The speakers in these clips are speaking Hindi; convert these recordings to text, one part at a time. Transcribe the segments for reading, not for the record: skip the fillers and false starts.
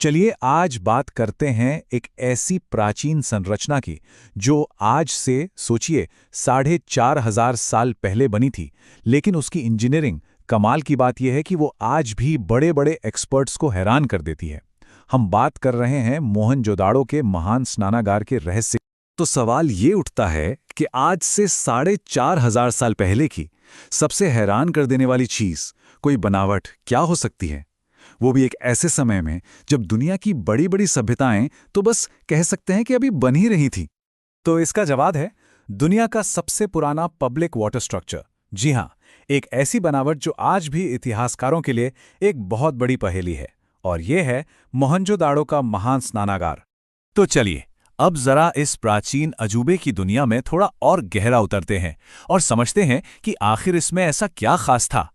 चलिए आज बात करते हैं एक ऐसी प्राचीन संरचना की जो आज से सोचिए 4,500 साल पहले बनी थी, लेकिन उसकी इंजीनियरिंग कमाल की बात यह है कि वो आज भी बड़े बड़े एक्सपर्ट्स को हैरान कर देती है। हम बात कर रहे हैं मोहनजोदाड़ो के महान स्नानागार के रहस्य। तो सवाल ये उठता है कि आज से 4,500 साल पहले की सबसे हैरान कर देने वाली चीज, कोई बनावट क्या हो सकती है, वो भी एक ऐसे समय में जब दुनिया की बड़ी बड़ी सभ्यताएं तो बस कह सकते हैं कि अभी बन ही रही थी। तो इसका जवाब है दुनिया का सबसे पुराना पब्लिक वाटर स्ट्रक्चर। जी हां, एक ऐसी बनावट जो आज भी इतिहासकारों के लिए एक बहुत बड़ी पहेली है, और ये है मोहनजोदाड़ो का महान स्नानागार। तो चलिए अब जरा इस प्राचीन अजूबे की दुनिया में थोड़ा और गहरा उतरते हैं और समझते हैं कि आखिर इसमें ऐसा क्या खास था।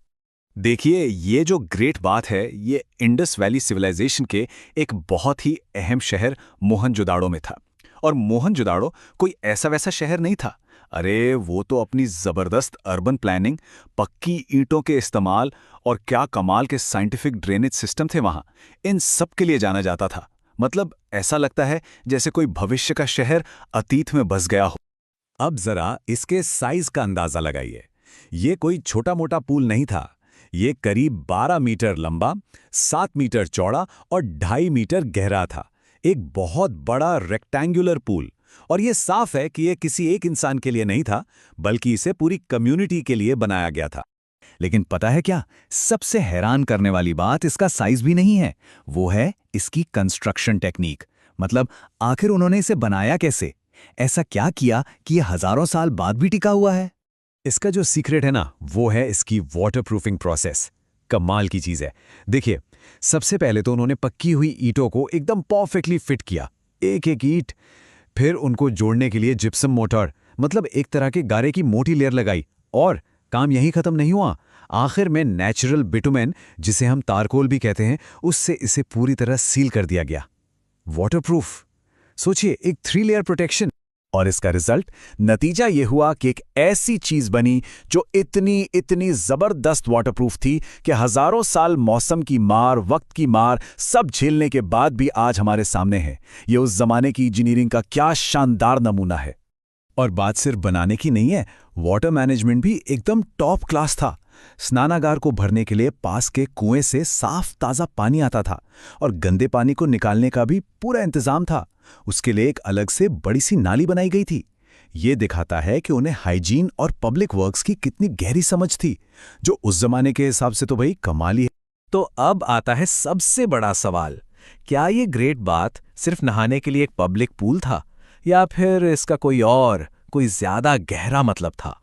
देखिए, ये जो ग्रेट बात है, ये इंडस वैली सिविलाइजेशन के एक बहुत ही अहम शहर मोहनजोदाड़ो में था। और मोहनजोदाड़ो कोई ऐसा वैसा शहर नहीं था। अरे वो तो अपनी ज़बरदस्त अर्बन प्लानिंग, पक्की ईंटों के इस्तेमाल और क्या कमाल के साइंटिफिक ड्रेनेज सिस्टम थे वहाँ, इन सब के लिए जाना जाता था। मतलब ऐसा लगता है जैसे कोई भविष्य का शहर अतीत में बस गया हो। अब जरा इसके साइज का अंदाजा लगाइए। ये कोई छोटा मोटा पुल नहीं था। ये करीब 12 मीटर लंबा, 7 मीटर चौड़ा और 2.5 मीटर गहरा था। एक बहुत बड़ा रेक्टेंगुलर पुल। और ये साफ है कि ये किसी एक इंसान के लिए नहीं था, बल्कि इसे पूरी कम्युनिटी के लिए बनाया गया था। लेकिन पता है क्या, सबसे हैरान करने वाली बात इसका साइज भी नहीं है, वो है इसकी कंस्ट्रक्शन टेक्निक। मतलब आखिर उन्होंने इसे बनाया कैसे, ऐसा क्या किया कि ये हजारों साल बाद भी टिका हुआ है। इसका जो सीक्रेट है ना, वो है इसकी वाटरप्रूफिंग प्रोसेस। कमाल की चीज है। देखिए, सबसे पहले तो उन्होंने पक्की हुई ईंटों को एकदम परफेक्टली फिट किया, एक एक ईंट। फिर उनको जोड़ने के लिए जिप्सम मोटर, मतलब एक तरह के गारे की मोटी लेयर लगाई। और काम यहीं खत्म नहीं हुआ। आखिर में नेचुरल बिटुमेन, जिसे हम तारकोल भी कहते हैं, उससे इसे पूरी तरह सील कर दिया गया। वाटरप्रूफ, सोचिए, एक 3 लेयर प्रोटेक्शन। और इसका रिजल्ट, नतीजा ये हुआ कि एक ऐसी चीज बनी जो इतनी इतनी जबरदस्त वाटरप्रूफ थी कि हजारों साल मौसम की मार, वक्त की मार सब झेलने के बाद भी आज हमारे सामने है। ये उस जमाने की इंजीनियरिंग का क्या शानदार नमूना है। और बात सिर्फ बनाने की नहीं है, वाटर मैनेजमेंट भी एकदम टॉप क्लास था। स्नानागार को भरने के लिए पास के कुएं से साफ ताजा पानी आता था, और गंदे पानी को निकालने का भी पूरा इंतजाम था। उसके लिए एक अलग से बड़ी सी नाली बनाई गई थी। ये दिखाता है कि उन्हें हाइजीन और पब्लिक वर्क्स की कितनी गहरी समझ थी, जो उस जमाने के हिसाब से तो भाई कमाल ही है। तो अब आता है सबसे बड़ा सवाल, क्या ये ग्रेट बात सिर्फ नहाने के लिए एक पब्लिक पूल था, या फिर इसका कोई ज्यादा गहरा मतलब था।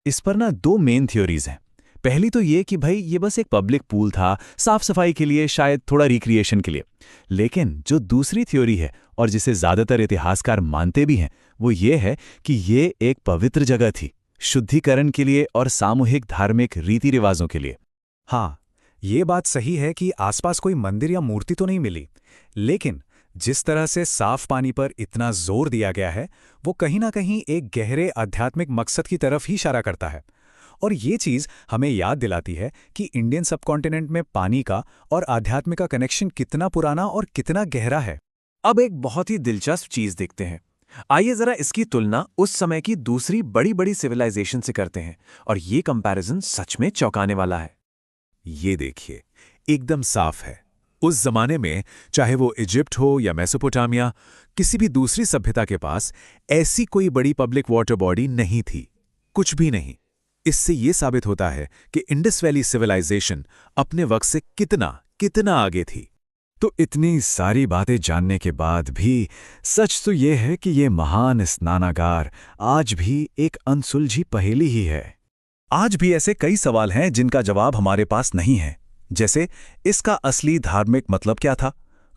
इस पर ना 2 मेन थ्योरीज हैं। पहली तो ये कि भाई ये बस एक पब्लिक पूल था, साफ सफाई के लिए, शायद थोड़ा रिक्रिएशन के लिए। लेकिन जो दूसरी थ्योरी है, और जिसे ज्यादातर इतिहासकार मानते भी हैं, वो ये है कि ये एक पवित्र जगह थी, शुद्धिकरण के लिए और सामूहिक धार्मिक रीति रिवाजों के लिए। हाँ, ये बात सही है कि आसपास कोई मंदिर या मूर्ति तो नहीं मिली, लेकिन जिस तरह से साफ पानी पर इतना जोर दिया गया है, वो कहीं ना कहीं एक गहरे आध्यात्मिक मकसद की तरफ ही इशारा करता है। और ये चीज हमें याद दिलाती है कि इंडियन सबकॉन्टिनेंट में पानी का और आध्यात्म का कनेक्शन कितना पुराना और कितना गहरा है। अब एक बहुत ही दिलचस्प चीज देखते हैं। आइए जरा इसकी तुलना उस समय की दूसरी बड़ी बड़ी सिविलाइजेशन से करते हैं, और ये कंपैरिजन सच में चौंकाने वाला है। ये देखिए, एकदम साफ है। उस जमाने में, चाहे वो इजिप्ट हो या मेसोपोटामिया, किसी भी दूसरी सभ्यता के पास ऐसी कोई बड़ी पब्लिक वाटर बॉडी नहीं थी, कुछ भी नहीं। इससे ये साबित होता है कि इंडस वैली सिविलाइजेशन अपने वक्त से कितना आगे थी। तो इतनी सारी बातें जानने के बाद भी सच तो ये है कि ये महान स्नानागार आज भी एक अनसुलझी पहेली ही है। आज भी ऐसे कई सवाल हैं जिनका जवाब हमारे पास नहीं है। जैसे, इसका असली धार्मिक मतलब क्या था?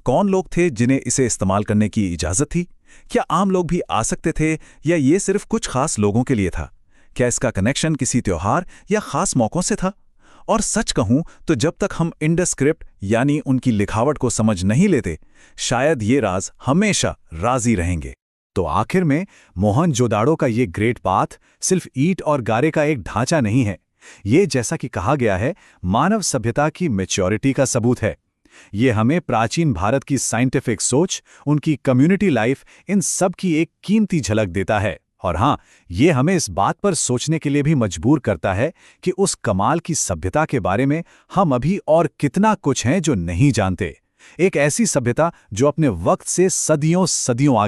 कौन लोग थे जिन्हें इसे इस्तेमाल करने की इजाजत थी? क्या आम लोग भी आ सकते थे, या ये सिर्फ कुछ खास लोगों के लिए था? क्या इसका कनेक्शन किसी त्योहार या खास मौकों से था? और सच कहूं तो जब तक हम इंडस स्क्रिप्ट यानी उनकी लिखावट को समझ नहीं लेते, शायद ये राज हमेशा राज ही रहेंगे। तो आखिर में मोहनजोदाड़ो का ये ग्रेट पाथ सिर्फ ईंट और गारे का एक ढांचा नहीं है। ये, जैसा कि कहा गया है, मानव सभ्यता की मैच्योरिटी का सबूत है। ये हमें प्राचीन भारत की साइंटिफिक सोच, उनकी कम्युनिटी लाइफ, इन सब की एक कीमती झलक देता है। और हाँ, ये हमें इस बात पर सोचने के लिए भी मजबूर करता है कि उस कमाल की सभ्यता के बारे में हम अभी और कितना कुछ हैं जो नहीं जानते। एक ऐसी सभ्यता जो अपने वक्त से सदियों सदियों आगे